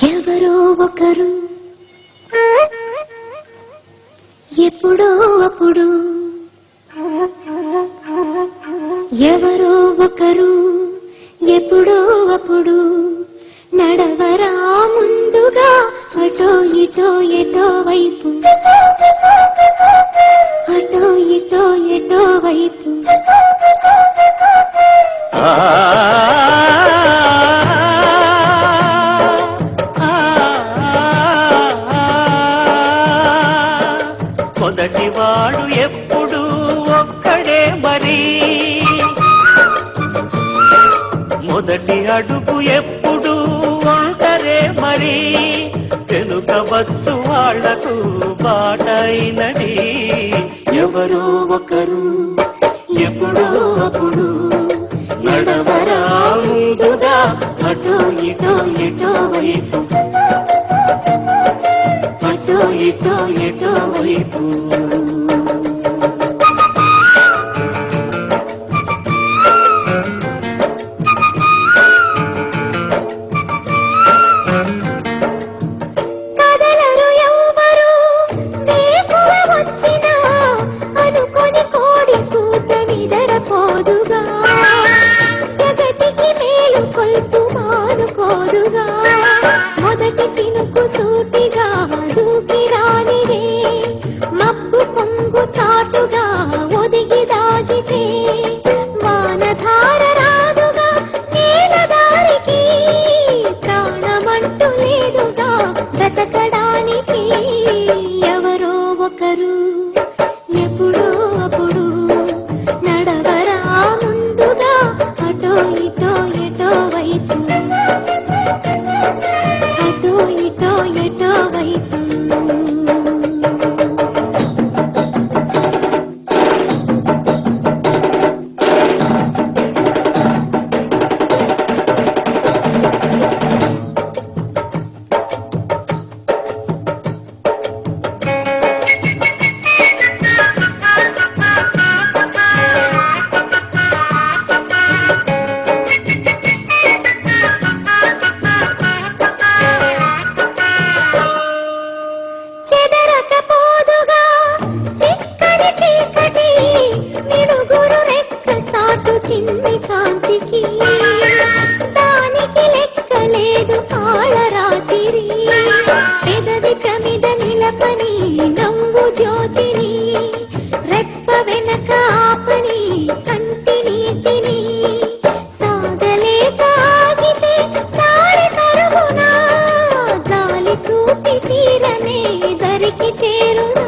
ఎవరో ఒకరు ఎప్పుడో అప్పుడు ఎవరో ఒకరు ఎప్పుడో అప్పుడు నడవరా ముందుగా అటో ఇటో ఎటో వైపు అటో ఇటో ఎటో వైపు మొదటివాడు ఎప్పుడు ఒక్కడే మరి మొదటి అడుగు ఎప్పుడు ఒంటరే మరి తెలుకవచ్చు వాళ్లకు బాటైనది ఎవరో ఒకరు ఎప్పుడో అప్పుడు నడవరా ముందుగా అటో ఇటో ఎటో వైపు అటో ఇటో ఎటో వైపు మొదటి చినుకు సూటిగా దూకి రానిదే మబ్బు పొంగు చాటుగా ఒదిగి దాగితే వానధార రాదుగా నేల దారికి ప్రాణమంటూ లేదుగా బ్రతకడానికి ఎవరో ఒకరు ఎప్పుడో అప్పుడు నడవరా ముందుగా అటో ఇటో ఎటో వైపు అటో ఇటో ఎటో వైపు చిన్ని కాంతికి దానికి లెక్కలేదు కాళరాతిరి పెదవి ప్రమిద నిలపని నవ్వు జ్యోతిని రెప్ప వెనక ఆపని కంటి నీటిని సాగలేక ఆగితే దారి తరుగునా జాలి చూపి తీరనే దరికి చేరునా